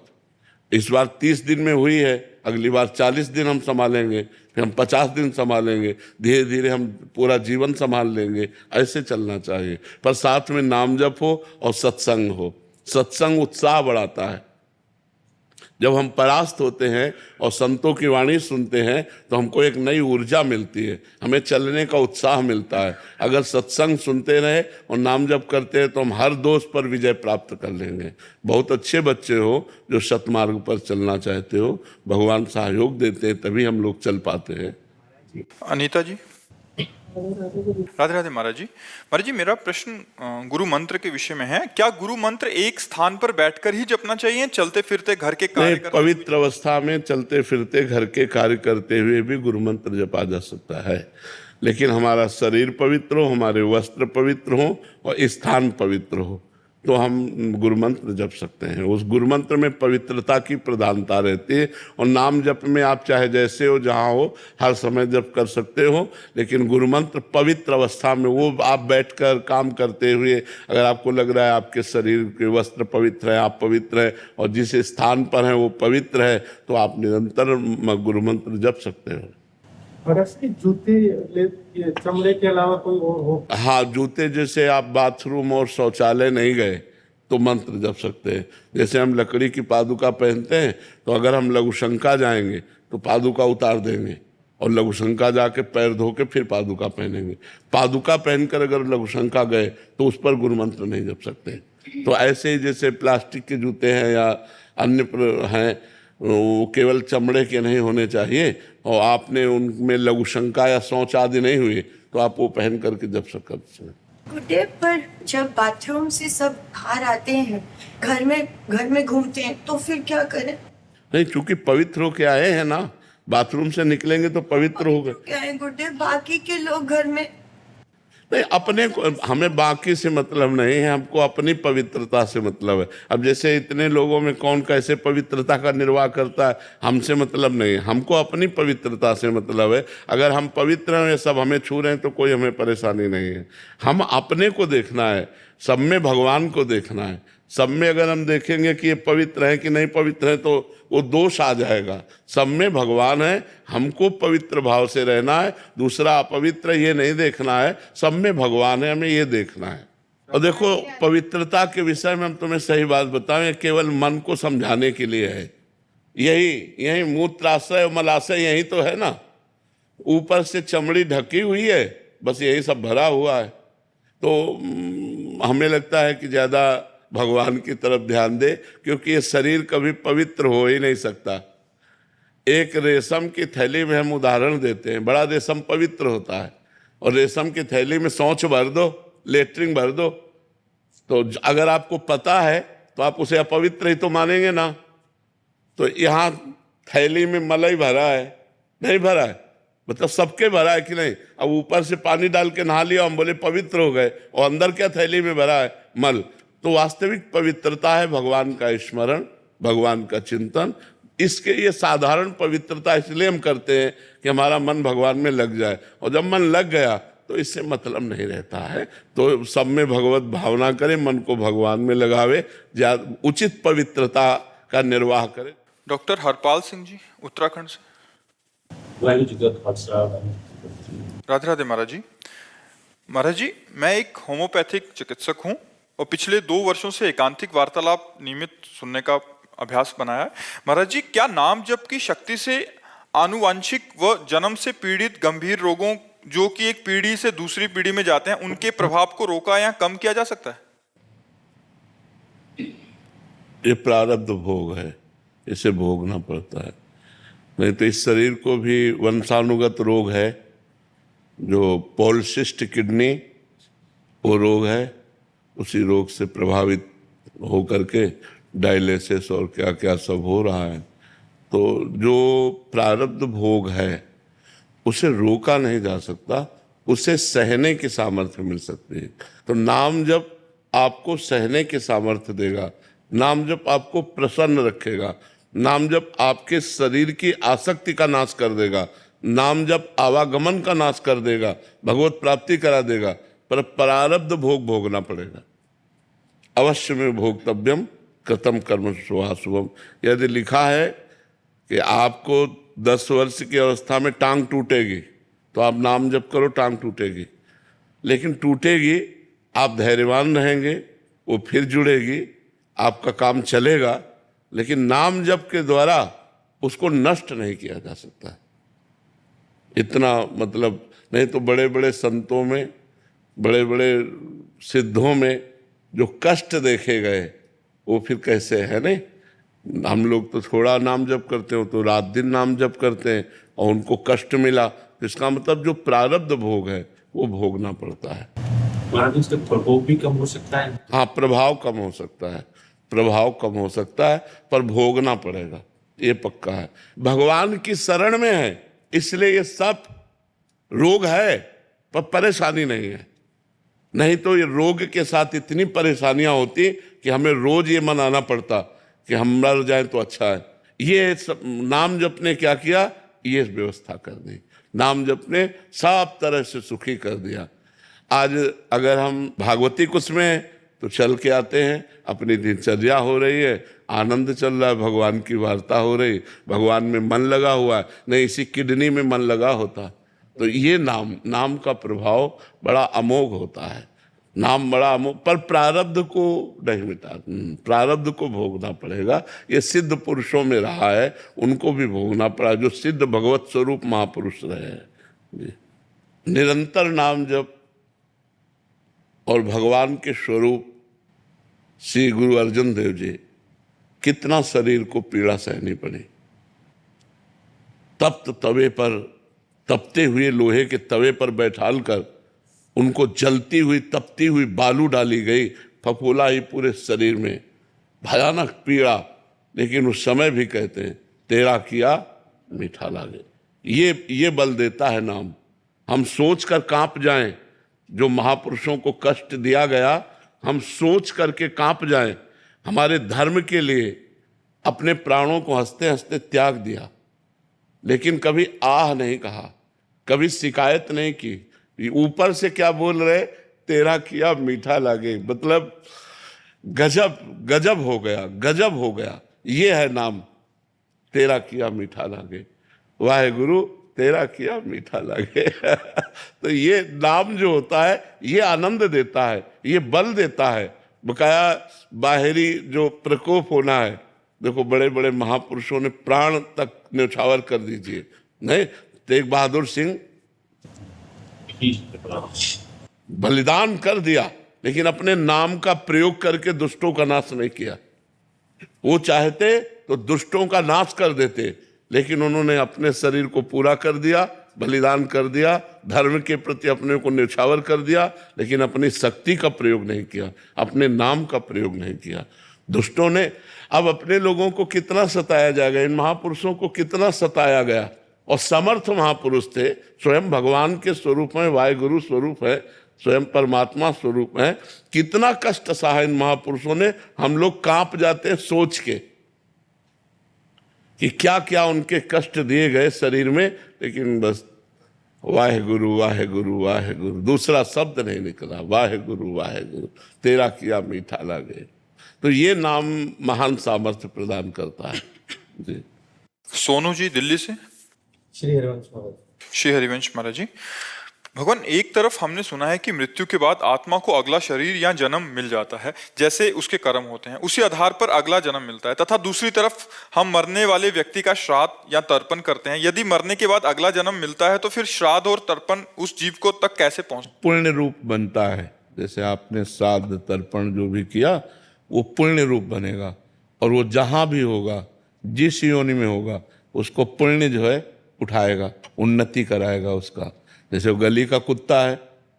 इस बार 30 दिन में हुई है, अगली बार 40 दिन हम संभालेंगे, फिर हम 50 दिन संभालेंगे, धीरे धीरे हम पूरा जीवन संभाल लेंगे। ऐसे चलना चाहिए। पर साथ में नाम जप हो और सत्संग हो। सत्संग उत्साह बढ़ाता है। जब हम परास्त होते हैं और संतों की वाणी सुनते हैं तो हमको एक नई ऊर्जा मिलती है, हमें चलने का उत्साह मिलता है। अगर सत्संग सुनते रहे और नाम जप करते हैं तो हम हर दोष पर विजय प्राप्त कर लेंगे। बहुत अच्छे बच्चे हो जो सतमार्ग पर चलना चाहते हो, भगवान सहयोग देते हैं तभी हम लोग चल पाते हैं। अनीता जी। राधे राधे महाराज जी। महाराज जी, मेरा प्रश्न गुरु मंत्र के विषय में है। क्या गुरु मंत्र एक स्थान पर बैठकर ही जपना चाहिए, चलते फिरते घर के कार्य नहीं, पवित्र अवस्था में चलते फिरते घर के कार्य करते हुए भी गुरु मंत्र जपा जा सकता है, लेकिन हमारा शरीर पवित्र हो, हमारे वस्त्र पवित्र हो और स्थान पवित्र हो तो हम गुरु मंत्र जप सकते हैं। उस गुरु मंत्र में पवित्रता की प्रधानता रहती है और नाम जप में आप चाहे जैसे हो जहाँ हो हर समय जप कर सकते हो, लेकिन गुरु मंत्र पवित्र अवस्था में, वो आप बैठकर काम करते हुए अगर आपको लग रहा है आपके शरीर के वस्त्र पवित्र है, आप पवित्र है और जिस स्थान पर हैं वो पवित्र है तो आप निरंतर गुरु मंत्र जप सकते हो। और इसके जूते ये चमड़े के अलावा कोई और हो? हाँ, जूते जैसे आप बाथरूम और शौचालय नहीं गए तो मंत्र जप सकते हैं। जैसे हम लकड़ी की पादुका पहनते हैं तो अगर हम लघुशंका जाएंगे तो पादुका उतार देंगे और लघुशंका जाके पैर धो के फिर पादुका पहनेंगे। पादुका पहनकर अगर लघुशंका गए तो उस पर गुरु मंत्र नहीं जप सकते। तो ऐसे ही जैसे प्लास्टिक के जूते हैं या अन्य हैं, वो केवल चमड़े के नहीं होने चाहिए और आपने उनमें लघुशंका या शौच आदि नहीं हुई तो आप वो पहन करके जप सकते हैं। गुड्डे, पर जब बाथरूम से सब बाहर आते हैं, घर में घूमते हैं तो फिर क्या करें? नहीं, चूंकि पवित्र होके आए हैं ना, बाथरूम से निकलेंगे तो पवित्र हो गए। क्या है गुड्डे, बाकी के लोग घर में नहीं, अपने को, हमें बाकी से मतलब नहीं है, हमको अपनी पवित्रता से मतलब है। अब जैसे इतने लोगों में कौन कैसे पवित्रता का निर्वाह करता है, हमसे मतलब नहीं है, हमको अपनी पवित्रता से मतलब है। अगर हम पवित्र हैं, सब हमें छू रहे हैं तो कोई हमें परेशानी नहीं है। हम अपने को देखना है, सब में भगवान को देखना है। सब में अगर हम देखेंगे कि ये पवित्र है कि नहीं पवित्र है तो वो दोष आ जाएगा। सब में भगवान है, हमको पवित्र भाव से रहना है, दूसरा अपवित्र ये नहीं देखना है। सब में भगवान है, हमें ये देखना है। और देखो, पवित्रता के विषय में हम तुम्हें सही बात बताएं, केवल मन को समझाने के लिए है। यही मूत्राशय और मलाशय यही तो है ना, ऊपर से चमड़ी ढकी हुई है, बस यही सब भरा हुआ है। तो हमें लगता है कि ज़्यादा भगवान की तरफ ध्यान दे, क्योंकि ये शरीर कभी पवित्र हो ही नहीं सकता। एक रेशम की थैली में हम उदाहरण देते हैं, बड़ा रेशम पवित्र होता है और रेशम की थैली में शौच भर दो, लेटरिन भर दो, तो अगर आपको पता है तो आप उसे अपवित्र ही तो मानेंगे ना। तो यहाँ थैली में मलाई भरा है, नहीं भरा है, मतलब सबके भरा है कि नहीं। अब ऊपर से पानी डाल के नहा लिया, हम बोले पवित्र हो गए, और अंदर क्या थैली में भरा है? मल। तो वास्तविक पवित्रता है भगवान का स्मरण, भगवान का चिंतन। इसके ये साधारण पवित्रता इसलिए हम करते हैं कि हमारा मन भगवान में लग जाए, और जब मन लग गया तो इससे मतलब नहीं रहता है। तो सब में भगवत भावना करें, मन को भगवान में लगावे, उचित पवित्रता का निर्वाह करें। डॉक्टर हरपाल सिंह जी, उत्तराखंड से। राधे राधे महाराज जी। महाराज जी, मैं एक होम्योपैथिक चिकित्सक हूँ और पिछले 2 वर्षों से एकांतिक वार्तालाप नियमित सुनने का अभ्यास बनाया है। महाराज जी, क्या नाम जप की शक्ति से आनुवांशिक व जन्म से पीड़ित गंभीर रोगों जो कि एक पीढ़ी से दूसरी पीढ़ी में जाते हैं, उनके प्रभाव को रोका या कम किया जा सकता है? ये प्रारब्ध भोग है, इसे भोगना पड़ता है। नहीं तो इस शरीर को भी वंशानुगत रोग है, जो पॉलिसिस्ट किडनी वो रोग है, उसी रोग से प्रभावित हो करके डायलिसिस और क्या क्या सब हो रहा है। तो जो प्रारब्ध भोग है उसे रोका नहीं जा सकता, उसे सहने की सामर्थ्य मिल सकती है। तो नाम जप आपको सहने की सामर्थ्य देगा, नाम जप आपको प्रसन्न रखेगा, नाम जप आपके शरीर की आसक्ति का नाश कर देगा, नाम जप आवागमन का नाश कर देगा, भगवत प्राप्ति करा देगा। पर प्रारब्ध भोग भोगना पड़ेगा। अवश्य में भोक्तव्यम कृतम कर्म शुभाशुभम। यदि लिखा है कि आपको 10 वर्ष की अवस्था में टांग टूटेगी तो आप नाम जप करो, टांग टूटेगी, लेकिन टूटेगी, आप धैर्यवान रहेंगे, वो फिर जुड़ेगी, आपका काम चलेगा। लेकिन नाम जप के द्वारा उसको नष्ट नहीं किया जा सकता। इतना मतलब, नहीं तो बड़े बड़े संतों में, बड़े बड़े सिद्धों में जो कष्ट देखे गए वो फिर कैसे है। नहीं, हम लोग तो थोड़ा नाम जप करते हो तो रात दिन नाम जप करते हैं और उनको कष्ट मिला, तो इसका मतलब जो प्रारब्ध भोग है वो भोगना पड़ता है। इसका प्रभाव भी कम हो सकता है। हाँ, प्रभाव कम हो सकता है, प्रभाव कम हो सकता है, पर भोगना पड़ेगा, ये पक्का है। भगवान की शरण में है इसलिए ये सब रोग है पर परेशानी नहीं है। नहीं तो ये रोग के साथ इतनी परेशानियां होती कि हमें रोज ये मनाना पड़ता कि हम मर जाए तो अच्छा है। ये सब नाम जप ने क्या किया, ये व्यवस्था कर दी। नाम जप ने सब तरह से सुखी कर दिया। आज अगर हम भागवती कुछ में तो चल के आते हैं, अपनी दिनचर्या हो रही है, आनंद चल रहा है, भगवान की वार्ता हो रही, भगवान में मन लगा हुआ है। नहीं, इसी किडनी में मन लगा होता तो ये नाम का प्रभाव बड़ा अमोघ होता है। नाम बड़ा अमोघ, पर प्रारब्ध को नहीं मिटा, प्रारब्ध को भोगना पड़ेगा। ये सिद्ध पुरुषों में रहा है, उनको भी भोगना पड़ा, जो सिद्ध भगवत स्वरूप महापुरुष रहे हैं। निरंतर नाम जप और भगवान के स्वरूप श्री गुरु अर्जन देव जी, कितना शरीर को पीड़ा सहनी पड़ी। तप्त तवे पर, तपते हुए लोहे के तवे पर बैठाल कर उनको जलती हुई तपती हुई बालू डाली गई, फफूला ही पूरे शरीर में, भयानक पीड़ा। लेकिन उस समय भी कहते हैं तेरा किया मीठा लागे। ये बल देता है नाम। हम सोच कर कांप जाएं, जो महापुरुषों को कष्ट दिया गया, हम सोच करके कांप जाएं। हमारे धर्म के लिए अपने प्राणों को हंसते हंसते त्याग दिया, लेकिन कभी आह नहीं कहा, कभी शिकायत नहीं की। ऊपर से क्या बोल रहे, तेरा किया मीठा लागे, मतलब गजब गजब हो गया, गजब हो गया। ये है नाम, तेरा किया मीठा लागे। वाहेगुरु तेरा किया मीठा लागे। तो ये नाम जो होता है ये आनंद देता है, ये बल देता है। बकाया बाहरी जो प्रकोप होना है, देखो बड़े बड़े महापुरुषों ने प्राण तक न्यौछावर कर दीजिए। नहीं, तेग बहादुर सिंह बलिदान कर दिया, लेकिन अपने नाम का प्रयोग करके दुष्टों का नाश नहीं किया। वो चाहते तो दुष्टों का नाश कर देते, लेकिन उन्होंने अपने शरीर को पूरा कर दिया, बलिदान कर दिया, धर्म के प्रति अपने को न्यौछावर कर दिया, लेकिन अपनी शक्ति का प्रयोग नहीं किया, अपने नाम का प्रयोग नहीं किया। दुष्टों ने, अब अपने लोगों को कितना सताया जाएगा, इन महापुरुषों को कितना सताया गया। और समर्थ महापुरुष थे, स्वयं भगवान के स्वरूप में, वाहेगुरु स्वरूप है, स्वयं परमात्मा स्वरूप है। कितना कष्ट सहा इन महापुरुषों ने। हम लोग कांप जाते हैं सोच के कि क्या क्या उनके कष्ट दिए गए शरीर में, लेकिन बस वाहेगुरु वाहेगुरु वाहेगुरु, दूसरा शब्द नहीं निकला। वाहेगुरु वाहेगुरु तेरा किया मीठा लागे। तो ये नाम महान सामर्थ्य प्रदान करता है जी। सोनू जी दिल्ली से। श्री हरिवंश महाराज। श्री हरिवंश महाराज जी, भगवान एक तरफ हमने सुना है कि मृत्यु के बाद आत्मा को अगला शरीर या जन्म मिल जाता है, जैसे उसके कर्म होते हैं, उसी आधार पर अगला जन्म मिलता है। तथा दूसरी तरफ हम मरने वाले व्यक्ति का श्राद्ध या तर्पण करते हैं। यदि मरने के बाद अगला जन्म मिलता है तो फिर श्राद्ध और तर्पण उस जीव को तक कैसे पहुंचता है? पुण्य रूप बनता है। जैसे आपने श्राद्ध तर्पण जो भी किया वो पुण्य रूप बनेगा, और वो जहां भी होगा, जिस योनि में होगा, उसको पुण्य जो है उठाएगा, उन्नति कराएगा उसका। जैसे वो गली का कुत्ता है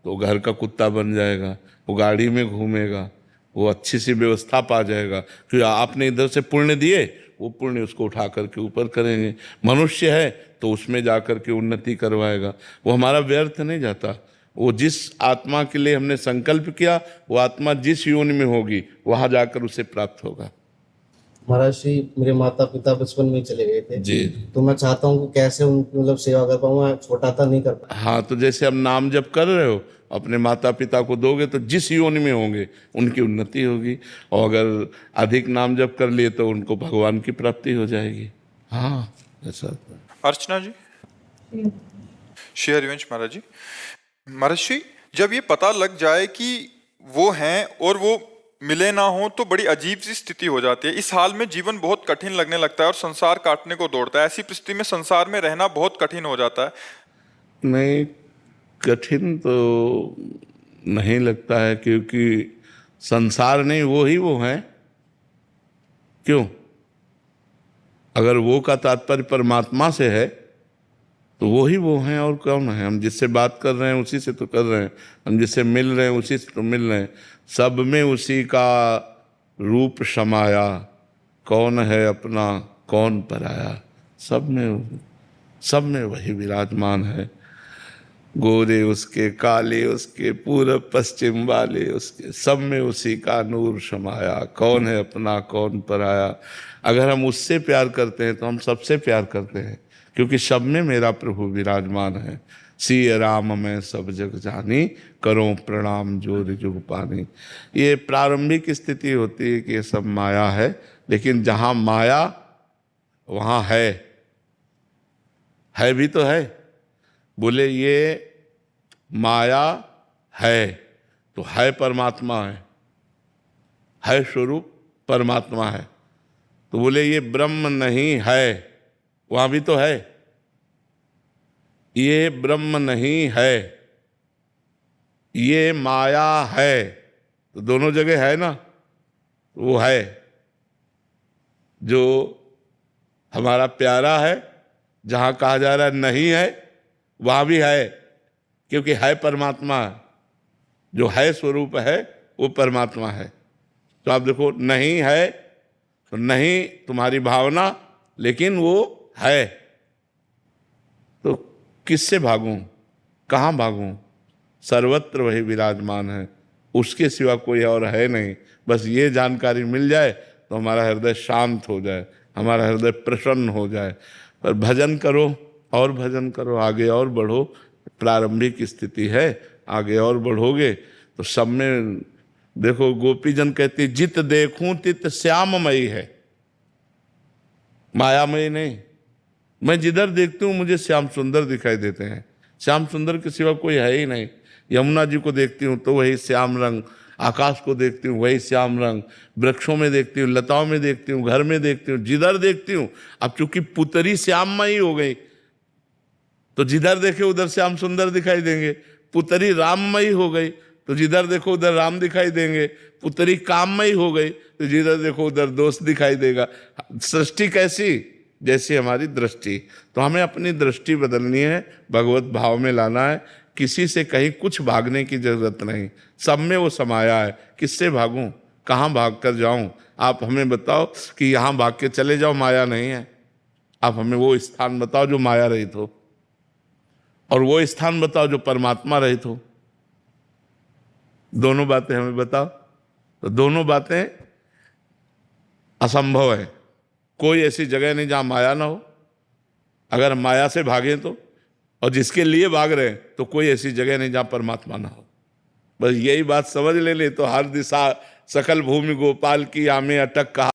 तो घर का कुत्ता बन जाएगा, वो गाड़ी में घूमेगा, वो अच्छी सी व्यवस्था पा जाएगा, क्योंकि आपने इधर से पुण्य दिए, वो पुण्य उसको उठा करके ऊपर करेंगे। मनुष्य है तो उसमें जा करके उन्नति करवाएगा। वो हमारा व्यर्थ नहीं जाता। वो जिस आत्मा के लिए हमने संकल्प किया, वो आत्मा जिस योनि में होगी वहां जाकर उसे प्राप्त होगा। महाराज श्री, मेरे माता पिता बचपन में चले गए थे जी, तो मैं चाहता हूँ कि कैसे उनकी मतलब सेवा कर पाऊँ। मैं छोटा था, नहीं कर पाया। हाँ, तो जैसे हम नाम जप कर रहे हो, अपने माता पिता को दोगे तो जिस योनि में होंगे उनकी उन्नति होगी, और अगर अधिक नाम जप कर लिए तो उनको भगवान की प्राप्ति हो जाएगी। हाँ, ऐसा। अर्चना जी। श्री हरिवंश महाराज जी, महाराज जी, जब ये पता लग जाए कि वो हैं और वो मिले ना हो तो बड़ी अजीब सी स्थिति हो जाती है। इस हाल में जीवन बहुत कठिन लगने लगता है और संसार काटने को दौड़ता है। ऐसी परिस्थिति में संसार में रहना बहुत कठिन हो जाता है। नहीं, कठिन तो नहीं लगता है, क्योंकि संसार नहीं, वो हैं। क्यों? अगर वो का तात्पर्य परमात्मा से है तो वो हैं, और कौन है? हम जिससे बात कर रहे हैं उसी से तो कर रहे हैं, हम जिससे मिल रहे हैं उसी से तो मिल रहे हैं। सब में उसी का रूप समाया, कौन है अपना कौन पराया। सब में वही विराजमान है। गोरे उसके, काले उसके, पूरब पश्चिम वाले उसके, सब में उसी का नूर समाया, कौन है अपना कौन पराया। अगर हम उससे प्यार करते हैं तो हम सबसे प्यार करते हैं, क्योंकि सब में मेरा प्रभु विराजमान है। सिय राम मैं सब जग जानी, करो प्रणाम जोर जुग पानी। ये प्रारंभिक स्थिति होती है कि ये सब माया है, लेकिन जहाँ माया वहाँ है भी तो है। बोले ये माया है तो है परमात्मा है स्वरूप परमात्मा है। तो बोले ये ब्रह्म नहीं है, वहाँ भी तो है। ये ब्रह्म नहीं है, ये माया है, तो दोनों जगह है ना। वो है जो हमारा प्यारा है, जहाँ कहा जा रहा है नहीं है, वहाँ भी है, क्योंकि है परमात्मा। जो है स्वरूप है वो परमात्मा है। तो आप देखो, नहीं है तो नहीं तुम्हारी भावना, लेकिन वो है। तो किससे भागूं, कहाँ भागूं? सर्वत्र वही विराजमान है, उसके सिवा कोई और है नहीं। बस ये जानकारी मिल जाए तो हमारा हृदय शांत हो जाए, हमारा हृदय प्रसन्न हो जाए। पर भजन करो और भजन करो, आगे और बढ़ो। प्रारंभिक स्थिति है, आगे और बढ़ोगे तो सब में देखो। गोपीजन कहती जित देखूं तित श्याममयी है, मायामयी नहीं। मैं जिधर देखती हूँ मुझे श्याम सुंदर दिखाई देते हैं। श्याम सुंदर के सिवा कोई है ही नहीं। यमुना जी को देखती हूँ तो वही श्याम रंग, आकाश को देखती हूँ वही श्याम रंग, वृक्षों में देखती हूँ, लताओं में देखती हूँ, घर में देखती हूँ, जिधर देखती हूँ। अब चूंकि पुतरी श्याममयी हो गई तो जिधर देखे उधर श्याम सुंदर दिखाई देंगे। पुतरी राममयी हो गई तो जिधर देखो उधर राम दिखाई देंगे। पुतरी काममयी हो गई तो जिधर देखो उधर दोष दिखाई देगा। सृष्टि कैसी? जैसी हमारी दृष्टि। तो हमें अपनी दृष्टि बदलनी है, भगवत भाव में लाना है। किसी से कहीं कुछ भागने की जरूरत नहीं, सब में वो समाया है। किससे भागूं, कहाँ भाग कर जाऊं? आप हमें बताओ कि यहाँ भाग के चले जाओ, माया नहीं है। आप हमें वो स्थान बताओ जो माया रहित हो, और वो स्थान बताओ जो परमात्मा रहित हो। दोनों बातें हमें बताओ। तो दोनों बातें असंभव है। कोई ऐसी जगह नहीं जहां माया ना हो। अगर माया से भागे तो, और जिसके लिए भाग रहे हैं, तो कोई ऐसी जगह नहीं जहां परमात्मा ना हो। बस यही बात समझ ले तो हर दिशा सकल भूमि गोपाल की आमे अटक कहा।